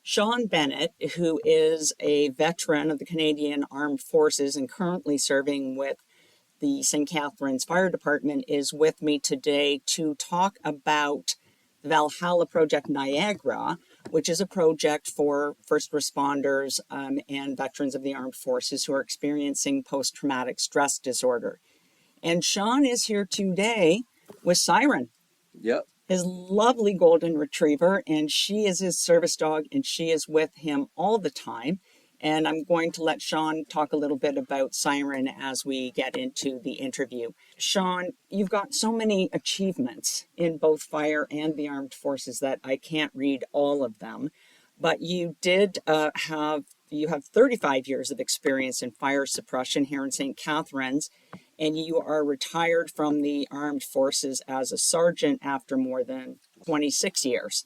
Sean Bennett, who is a veteran of the Canadian Armed Forces and currently serving with the St. Catharines Fire Department, is with me today to talk about the Valhalla Project Niagara, which is a project for first responders and veterans of the armed forces who are experiencing post-traumatic stress disorder. And Sean is here today with Siren. Yep. His lovely golden retriever, and she is his service dog, and she is with him all the time. And I'm going to let Sean talk a little bit about Siren as we get into the interview. Sean, you've got so many achievements in both fire and the armed forces that I can't read all of them, but you did have 35 years of experience in fire suppression here in St. Catharines, and you are retired from the armed forces as a sergeant after more than 26 years.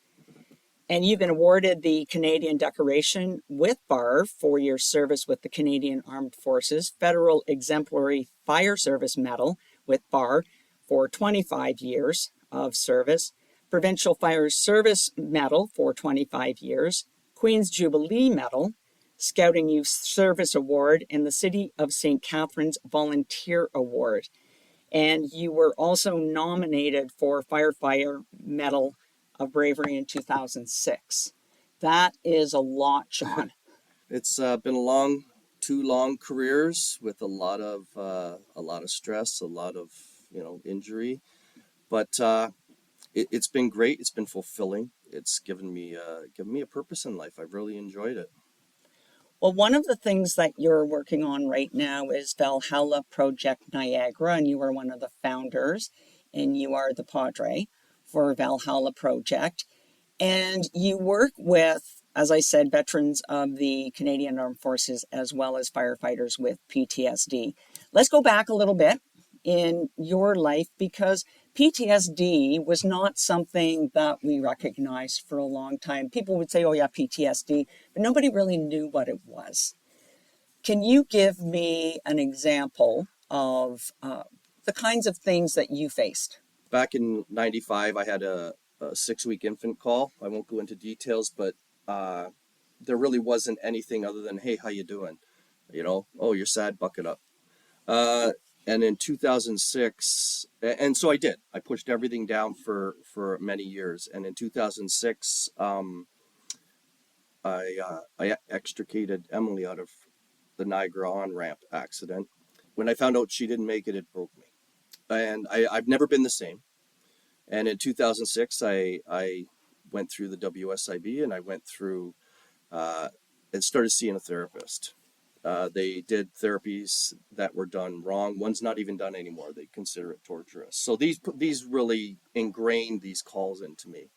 And you've been awarded the Canadian Decoration with BAR for your service with the Canadian Armed Forces, Federal Exemplary Fire Service Medal with BAR for 25 years of service, Provincial Fire Service Medal for 25 years, Queen's Jubilee Medal, Scouting Youth Service Award, and the City of St. Catharines Volunteer Award. And you were also nominated for Firefighter Medal of Bravery in 2006. That is a lot, Sean. It's been two long careers with a lot of stress, a lot of injury, but it's been great. It's been fulfilling. It's given me a purpose in life. I've really enjoyed it. Well, one of the things that you're working on right now is Valhalla Project Niagara, and you are one of the founders, and you are the padre for Valhalla Project. And you work with, as I said, veterans of the Canadian Armed Forces as well as firefighters with PTSD. Let's go back a little bit in your life, because PTSD was not something that we recognized for a long time. People would say, oh yeah, PTSD, but nobody really knew what it was. Can you give me an example of the kinds of things that you faced? Back in 95, I had a 6-week infant call. I won't go into details, but there really wasn't anything other than, hey, how you doing? Oh, you're sad, buck it up. And in 2006, and so I did. I pushed everything down for many years. And in 2006, I extricated Emily out of the Niagara on-ramp accident. When I found out she didn't make it, it broke me. And I've never been the same. And in 2006, I went through the WSIB, and I went through and started seeing a therapist. They did therapies that were done wrong. One's not even done anymore. They consider it torturous. So these really ingrained these calls into me.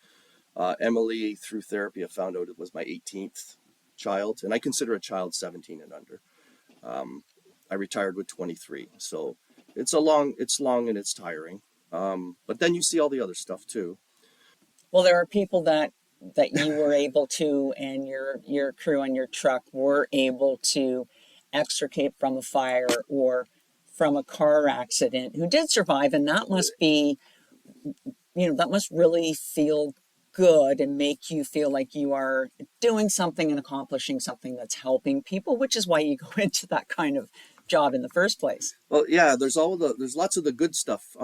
Emily, through therapy, I found out it was my 18th child, and I consider a child 17 and under. I retired with 23, so it's long and it's tiring. But then you see all the other stuff too. Well, there are people that you were able to, and your crew on your truck were able to extricate from a fire or from a car accident who did survive, and that must be, that must really feel good and make you feel like you are doing something and accomplishing something that's helping people, which is why you go into that kind of job in the first place. Well, yeah, there's lots of the good stuff.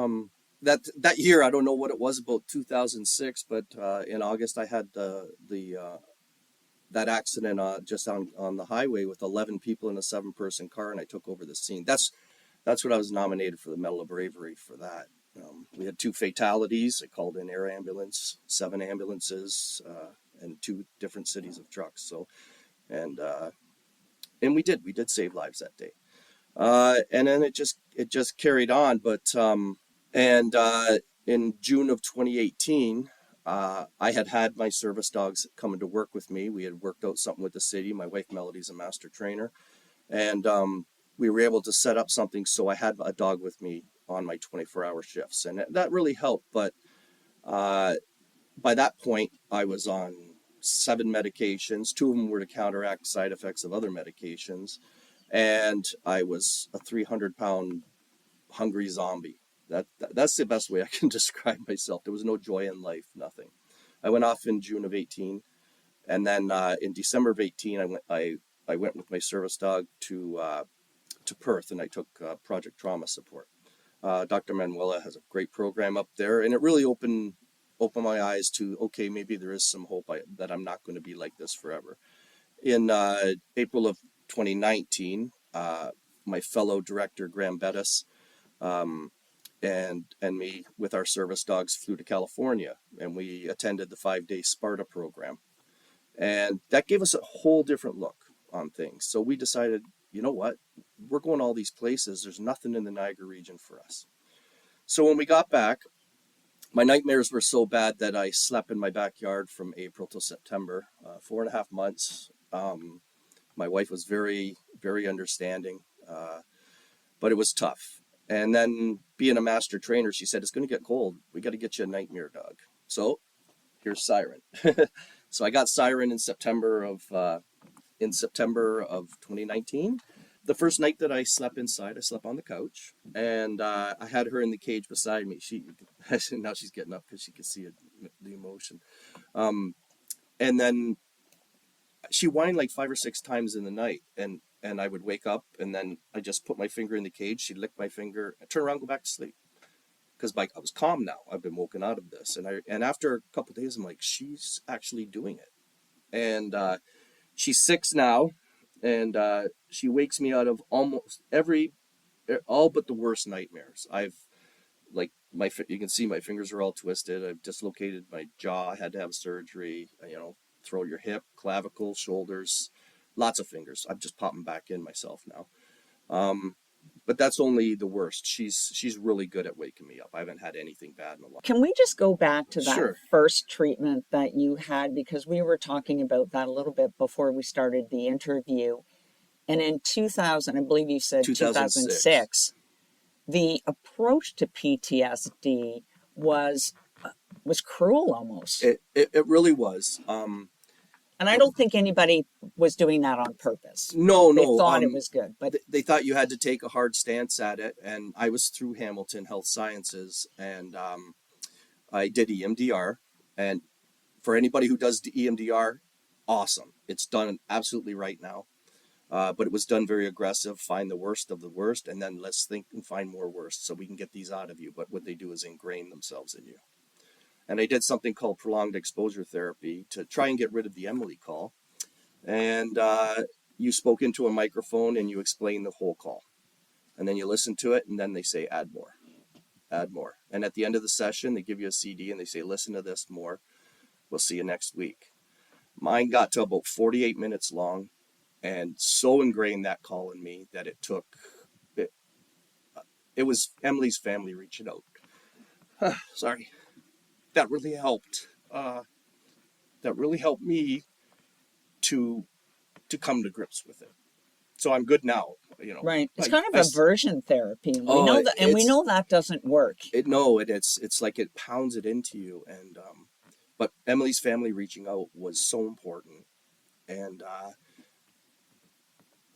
That year, I don't know what it was, about 2006, but in August I had that accident just on the highway with 11 people in a 7-person car, and I took over the scene. That's what I was nominated for the Medal of Bravery for that. We had 2 fatalities. I called in air ambulance, 7 ambulances, and 2 different cities of trucks. So, and we did save lives that day. And then it just carried on, but. And in June of 2018, I had my service dogs coming to work with me. We had worked out something with the city. My wife, Melody's a master trainer. And we were able to set up something so I had a dog with me on my 24-hour shifts. And that really helped. But by that point, I was on 7 medications. 2 of them were to counteract side effects of other medications. And I was a 300-pound hungry zombie. That's the best way I can describe myself. There was no joy in life, nothing. I went off in June of 18, And then in December of 18, I went with my service dog to Perth, and I took Project Trauma Support. Dr. Manuela has a great program up there, and it really opened my eyes to, okay, maybe there is some hope that I'm not going to be like this forever. In April of 2019, my fellow director, Graham Bettis, and me with our service dogs flew to California, and we attended the 5-day Sparta program. And that gave us a whole different look on things. So we decided, you know what, we're going all these places. There's nothing in the Niagara region for us. So when we got back, my nightmares were so bad that I slept in my backyard from April till September, 4.5 months. My wife was very, very understanding, but it was tough. And then being a master trainer, she said, it's going to get cold. We got to get you a nightmare dog. So here's Siren. So I got Siren in September of 2019. The first night that I slept inside, I slept on the couch, and I had her in the cage beside me. Now she's getting up because she can see the emotion. And then she whined like 5 or 6 times in the night, and I would wake up, and then I just put my finger in the cage. She'd lick my finger, and turn around, go back to sleep. Because I was calm now. I've been woken out of this, and after a couple of days, I'm like, she's actually doing it. And she's 6 now, and she wakes me out of almost all but the worst nightmares. You can see my fingers are all twisted. I've dislocated my jaw. I had to have surgery. Throw your hip, clavicle, shoulders, lots of fingers. I'm just popping back in myself now. But that's only the worst. She's really good at waking me up. I haven't had anything bad in a while. Can we just go back to that Sure. first treatment that you had? Because we were talking about that a little bit before we started the interview. And in 2000, I believe you said 2006, the approach to PTSD was cruel almost. It really was. And I don't think anybody was doing that on purpose. No. They thought it was good, but they thought you had to take a hard stance at it. And I was through Hamilton Health Sciences, and I did EMDR. And for anybody who does the EMDR, awesome. It's done absolutely right now. But it was done very aggressive. Find the worst of the worst, and then let's think and find more worst so we can get these out of you. But what they do is ingrain themselves in you. And I did something called prolonged exposure therapy to try and get rid of the Emily call. And you spoke into a microphone and you explain the whole call. And then you listen to it, and then they say, add more, add more. And at the end of the session, they give you a CD and they say, listen to this more. We'll see you next week. Mine got to about 48 minutes long, and so ingrained that call in me that it was Emily's family reaching out. Sorry. That really helped. That really helped me to come to grips with it. So I'm good now. Right. It's kind of aversion therapy, and we know that, and we know that doesn't work. It's like it pounds it into you, and but Emily's family reaching out was so important, and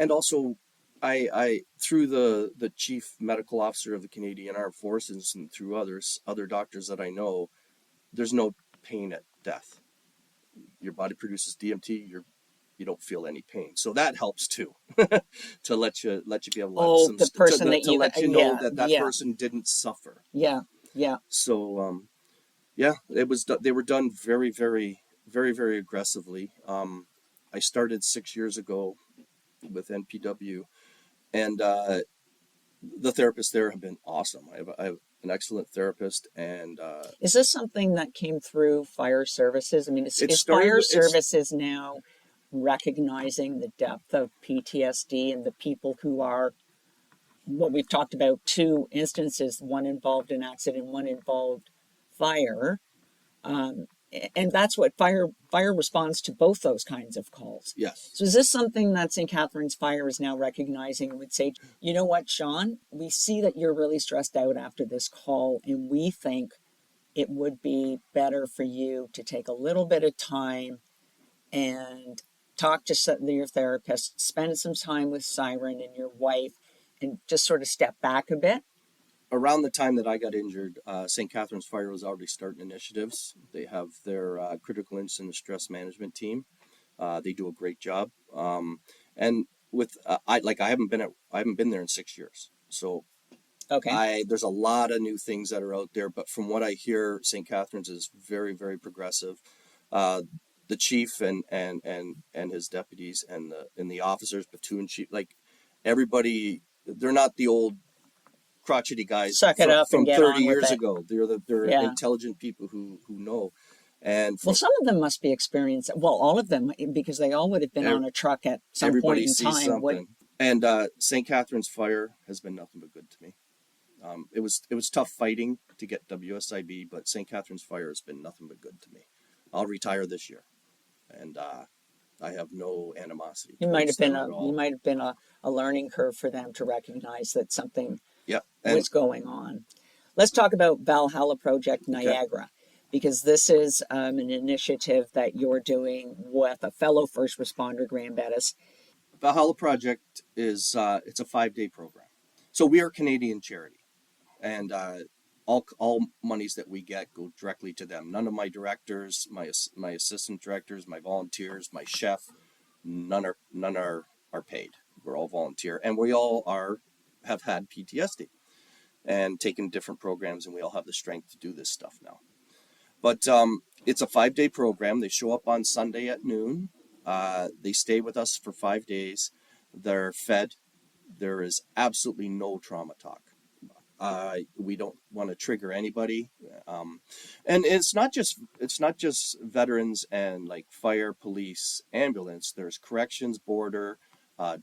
also I through the chief medical officer of the Canadian Armed Forces and through other doctors that I know, there's no pain at death. Your body produces DMT. You don't feel any pain, so that helps too. to let you be able to let that person didn't suffer. Yeah. So they were done very, very, very, very aggressively. I started 6 years ago with NPW, and the therapists there have been awesome. I have an excellent therapist, and is this something that came through fire services? I mean, is fire services now recognizing the depth of PTSD and the people who are, what we've talked about, 2 instances, one involved in accident, one involved fire, and that's what fire responds to, both those kinds of calls. Yes. So is this something that St. Catharines Fire is now recognizing and would say, you know what, Sean, we see that you're really stressed out after this call, and we think it would be better for you to take a little bit of time and talk to your therapist, spend some time with Siren and your wife, and just sort of step back a bit? Around the time that I got injured, St. Catharines Fire was already starting initiatives. They have their critical incident stress management team. They do a great job. And with I haven't been there in 6 years. So Okay. there's a lot of new things that are out there, but from what I hear, St. Catharines is very, very progressive. Uh, the chief and his deputies and the officers, platoon chief, like everybody, they're not the old crotchety guys Suck it up and from get 30 on with years it. ago. They're Yeah. intelligent people who know. And Well, from some of them must be experienced. Well, all of them, because they all would have been on a truck at some point everybody in sees time. Would something. And St. Catharines Fire has been nothing but good to me. It was tough fighting to get WSIB, but St. Catharines Fire has been nothing but good to me. I'll retire this year, and I have no animosity you might towards have been them at all. a learning curve for them to recognize that something Yeah, and was going on. Let's talk about Valhalla Project okay, Niagara, because this is an initiative that you're doing with a fellow first responder, Graham Bettis. Valhalla Project is it's a 5-day program. So we are a Canadian charity, and all monies that we get go directly to them. None of my directors, my assistant directors, my volunteers, my chef, none are paid. We're all volunteer, and we all have had PTSD and taken different programs, and we all have the strength to do this stuff now. But it's a 5-day program. They show up on Sunday at noon. They stay with us for 5 days. They're fed. There is absolutely no trauma talk. We don't want to trigger anybody, and it's not just veterans and like fire, police, ambulance. There's corrections, border,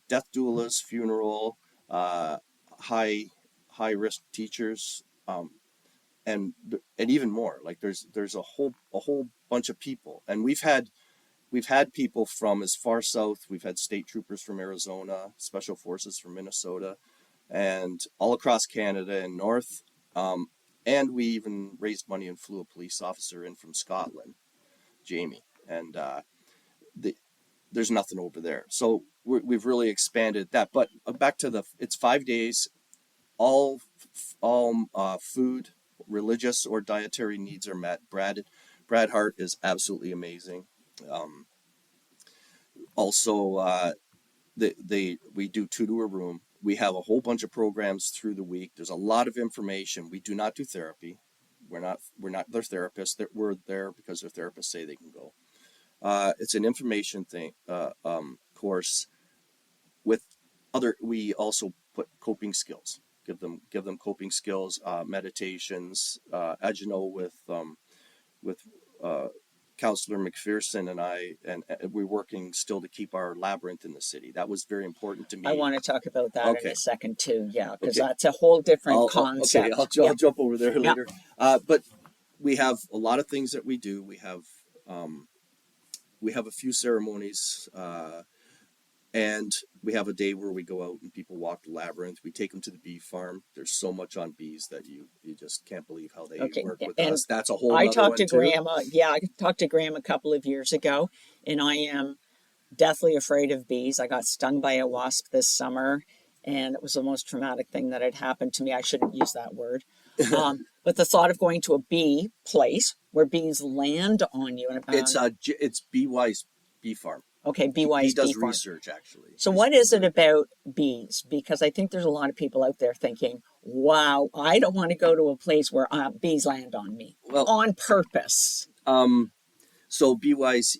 death doulas, funeral, high high risk teachers, and even more. Like there's a whole bunch of people, and we've had people from as far south. We've had state troopers from Arizona, special forces from Minnesota, and all across Canada and north. And we even raised money and flew a police officer in from Scotland, Jamie, and the, there's nothing over there. So we've really expanded that. But back to it's 5 days. All food, religious or dietary needs are met. Brad Hart is absolutely amazing. Um, also, we do 2 to a room. We have a whole bunch of programs through the week. There's a lot of information. We do not do therapy. We're not their therapists. We're there because their therapists say they can go. It's an information thing course with other. We also put coping skills. Give them coping skills, meditations. As you know, with Counselor McPherson and I, and we're working still to keep our labyrinth in the city. That was very important to I me. want to talk about that in Okay, a second too. Yeah, because okay, that's a whole different okay. concept. I'll Yeah, jump over there yeah. later. But we have a lot of things that we do. Um, we have a few ceremonies, and we have a day where we go out and people walk the labyrinth. We take them to the bee farm. There's so much on bees that you just can't believe how they Okay, work with and us. That's a whole I nother talked one to too. Graham. Yeah, I talked to Graham a couple of years ago, and I am deathly afraid of bees. I got stung by a wasp this summer, and it was the most traumatic thing that had happened to me. I shouldn't use that word. But the thought of going to a bee place where bees land on you, and It's BY's bee farm. okay, He BY's bee does farm. research actually. So, He's what is it very about bees? Because I think there's a lot of people out there thinking, wow, I don't want to go to a place where bees land on me well. on purpose. Um, so BY's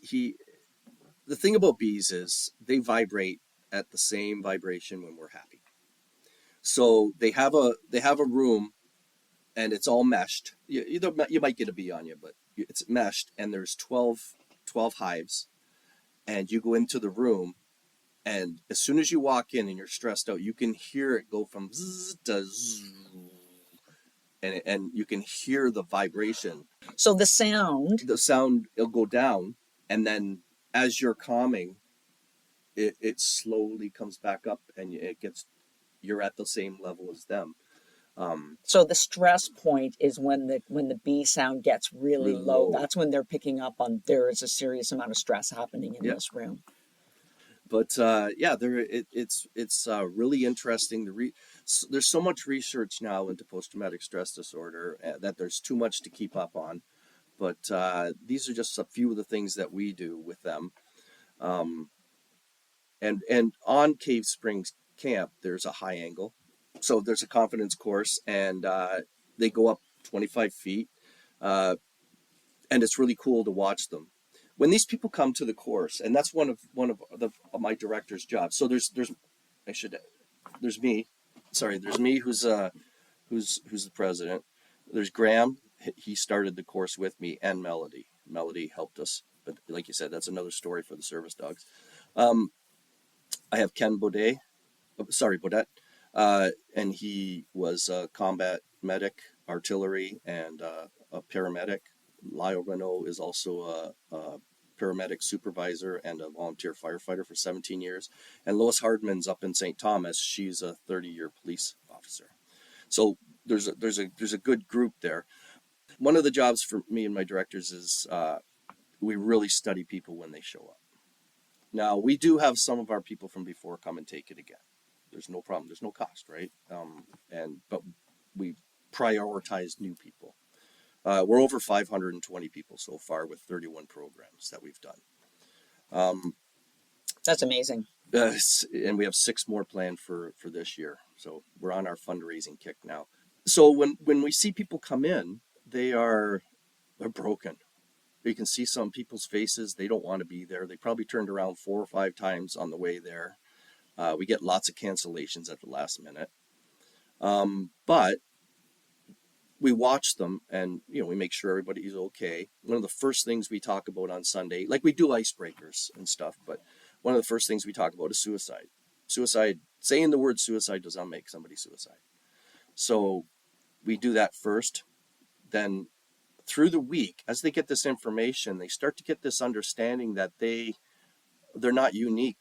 the thing about bees is they vibrate at the same vibration when we're happy. So they have a room and it's all meshed. You might get a bee on you, but it's meshed and there's 12 hives, and you go into the room, and as soon as you walk in and you're stressed out, you can hear it go from zzz to zzz, and you can hear the vibration. So, the sound, The sound will go down, and then as you're calming, it slowly comes back up, and you're at the same level as them. so the stress point is when the bee sound gets really Really low. low. That's when they're picking up on there is a serious amount of stress happening in Yeah. this room. But yeah, it's really interesting. There's so much research now into post-traumatic stress disorder that there's too much to keep up on. But these are just a few of the things that we do with them. And on Cave Springs Camp, there's a high angle. So there's a confidence course, and they go up 25 feet. Uh, and it's really cool to watch them. When these people come to the course, and that's of my director's jobs. So there's me. Sorry, there's me who's the president. There's Graham. He started the course with me, and Melody. Melody helped us, but like you said, that's another story for the service dogs. I have Ken Baudet, and he was a combat medic, artillery, and a paramedic. Lyle Renault is also a paramedic supervisor and a volunteer firefighter for 17 years. And Lois Hardman's up in St. Thomas. She's a 30-year police officer. So there's a good group there. One of the jobs for me and my directors is we really study people when they show up. Now, we do have some of our people from before come and take it again. There's no problem. There's no cost, right? But we prioritize new people. We're over 520 people so far with 31 programs that we've done. That's amazing. And we have 6 more planned for this year. So we're on our fundraising kick now. So when we see people come in, they're broken. You can see some people's faces. They don't want to be there. They probably turned around 4 or 5 times on the way there. We get lots of cancellations at the last minute. But we watch them, and we make sure everybody's okay. One of the first things we talk about on Sunday, like we do icebreakers and stuff, but one of the first things we talk about is suicide. Saying the word suicide does not make somebody suicide. So we do that first. Then through the week, as they get this information, they start to get this understanding that they're not unique.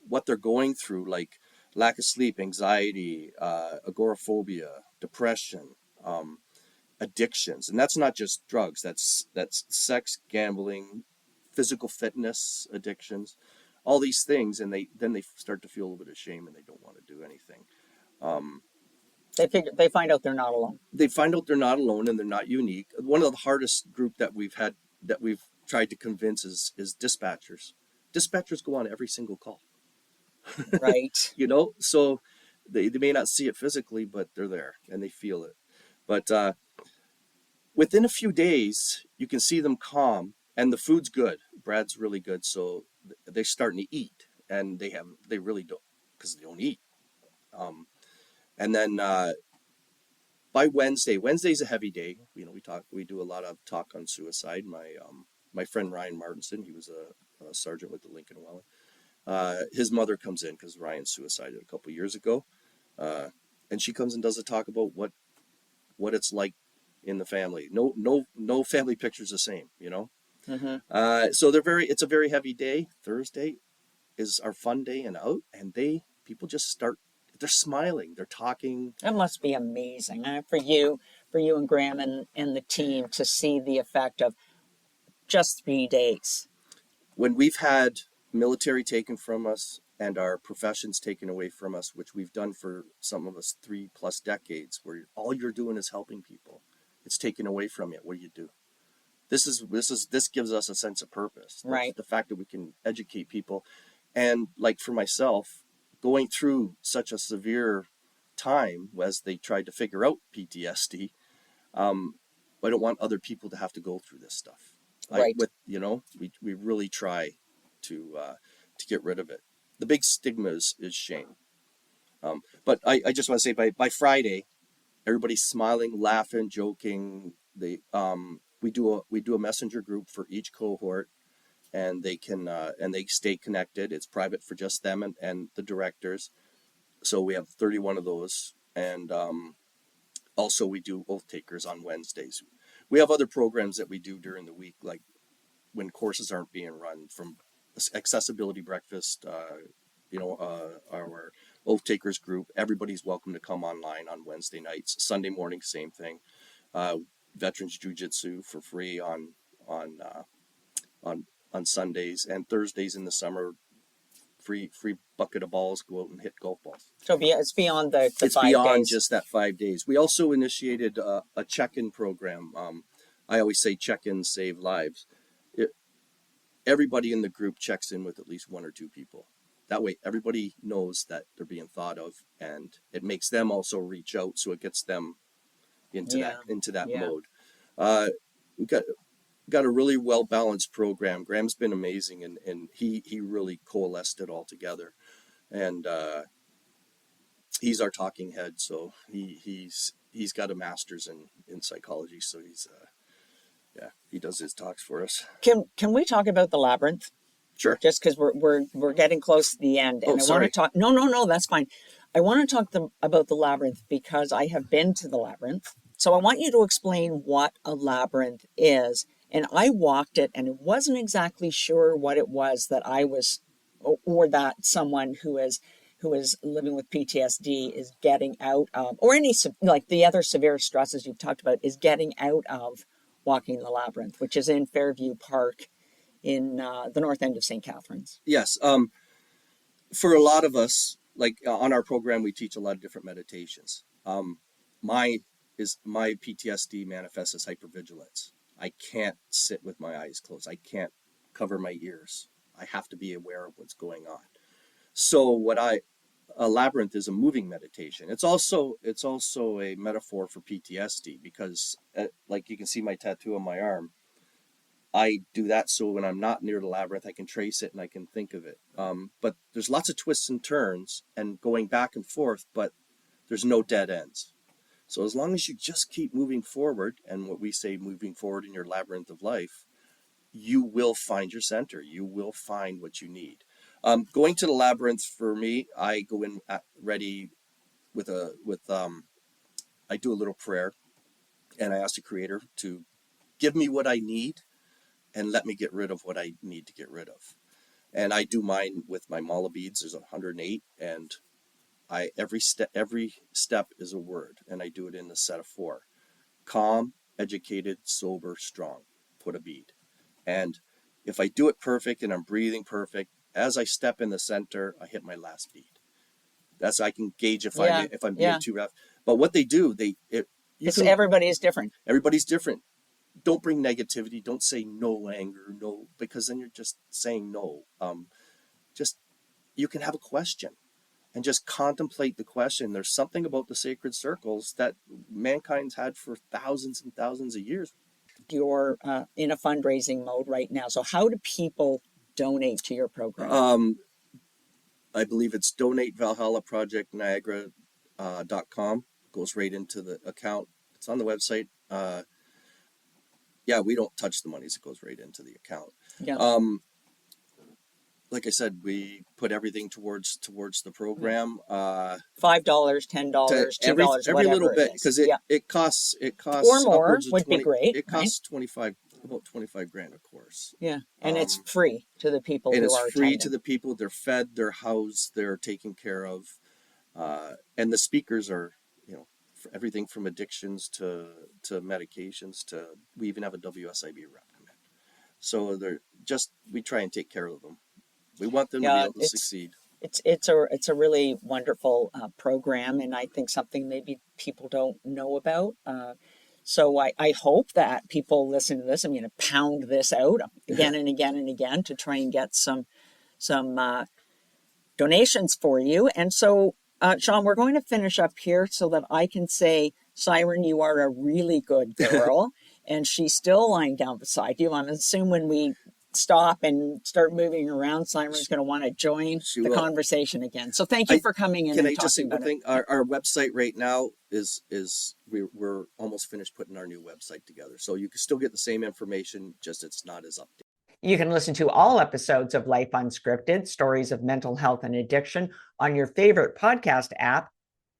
What they're going through, like lack of sleep, anxiety, agoraphobia, depression, addictions, and that's not just drugs. That's sex, gambling, physical fitness addictions, all these things, and they start to feel a little bit of shame, and they don't want to do anything. They find out they're not alone. They find out they're not alone and they're not unique. One of the hardest group that we've tried to convince is dispatchers. Dispatchers go on every single call. Right. So they may not see it physically, but they're there and they feel it. But within a few days, you can see them calm, and the food's good. Brad's really good, so they're starting to eat, and they really don't, because they don't eat. And then by Wednesday's a heavy day. We do a lot of talk on suicide. My friend Ryan Martinson, he was a sergeant with the Lincoln Welland. His mother comes in because Ryan suicided a couple years ago, and she comes and does a talk about what it's like in the family. No family picture's the same, Mm-hmm. So it's a very heavy day. Thursday is our fun day and out, and people just they're smiling, they're talking. That must be amazing for you and Graham and the team to see the effect of just 3 days. When we've had military taken from us and our professions taken away from us, which we've done for some of us 3+ decades, where all you're doing is helping people, it's taken away from you. What do you do? This gives us a sense of purpose. Right. The fact that we can educate people, and like for myself, going through such a severe time as they tried to figure out PTSD, I don't want other people to have to go through this stuff. Right. We really try to get rid of it. The big stigma is shame. But I just want to say by Friday, everybody's smiling, laughing, joking. We do a messenger group for each cohort, and they stay connected. It's private for just them and the directors. So we have 31 of those, and also we do oath takers on Wednesdays. We have other programs that we do during the week, like when courses aren't being run, from accessibility breakfast, our oath takers group. Everybody's welcome to come online on Wednesday nights. Sunday morning, same thing. Veterans Jiu-Jitsu for free on Sundays, and Thursdays in the summer, free bucket of balls, go out and hit golf balls. So it's beyond the it's 5 days. Beyond just that 5 days. We also initiated a check-in program. I always say check-in save lives. everybody in the group checks in with at least one or two people. That way, everybody knows that they're being thought of, and it makes them also reach out, so it gets them into that Yeah. mode. We got a really well balanced program. Graham's been amazing, and he really coalesced it all together, and he's our talking head. So he's got a master's in psychology. So he does his talks for us. Can we talk about the labyrinth? Sure. Just because we're getting close to the end, and I want to talk. No, that's fine. I want to talk about the labyrinth because I have been to the labyrinth. So I want you to explain what a labyrinth is. And I walked it, and I wasn't exactly sure what it was that I was, or that someone who is living with PTSD is getting out of, or any like the other severe stresses you've talked about, is getting out of walking the labyrinth, which is in Fairview Park in the north end of St. Catharines. Yes. For a lot of us, like on our program, we teach a lot of different meditations. My PTSD manifests as hypervigilance. I can't sit with my eyes closed. I can't cover my ears. I have to be aware of what's going on. So a labyrinth is a moving meditation. It's also a metaphor for PTSD because, like you can see my tattoo on my arm, I do that so when I'm not near the labyrinth, I can trace it and I can think of it. But there's lots of twists and turns and going back and forth, but there's no dead ends. So as long as you just keep moving forward, and what we say, moving forward in your labyrinth of life, you will find your center. You will find what you need. Going to the labyrinth for me, I go in ready with I do a little prayer, and I ask the Creator to give me what I need and let me get rid of what I need to get rid of. And I do mine with my mala beads. There's 108, and every step is a word, and I do it in a set of 4. Calm, educated, sober, strong. Put a bead. And if I do it perfect and I'm breathing perfect, as I step in the center, I hit my last bead. That's I can gauge if I'm being too rough. But what they do, everybody is different. Everybody's different. Don't bring negativity. Don't say no anger, no, because then you're just saying no. Just you can have a question and just contemplate the question. There's something about the sacred circles that mankind's had for thousands and thousands of years. You're in a fundraising mode right now. So how do people donate to your program? I believe it's donatevalhallaprojectniagara.com. Goes right into the account. It's on the website. We don't touch the monies. It goes right into the account. Yeah. Like I said, we put everything towards the program. $5, $10, $2, every little bit, because it costs or more would be great. It costs about 25 grand a course. Yeah, and it's free to the people and who it's are free attending. To the people. They're fed, they're housed, they're taken care of, and the speakers are everything from addictions to medications to we even have a WSIB rep come in. So we try and take care of them. We want them to be able to succeed. It's a really wonderful program, and I think something maybe people don't know about. So I hope that people listen to this. I'm going to pound this out again and again and again to try and get some donations for you. And so, Sean, we're going to finish up here so that I can say, Siren, you are a really good girl, and she's still lying down beside you. I'm assuming when we stop and start moving around, Simon's going to want to join the conversation again. So thank you for coming in. Can I just say one thing? Our website right now is we're almost finished putting our new website together. So you can still get the same information, just it's not as updated. You can listen to all episodes of Life Unscripted, Stories of Mental Health and Addiction on your favorite podcast app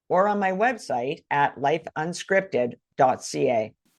or on my website at lifeunscripted.ca.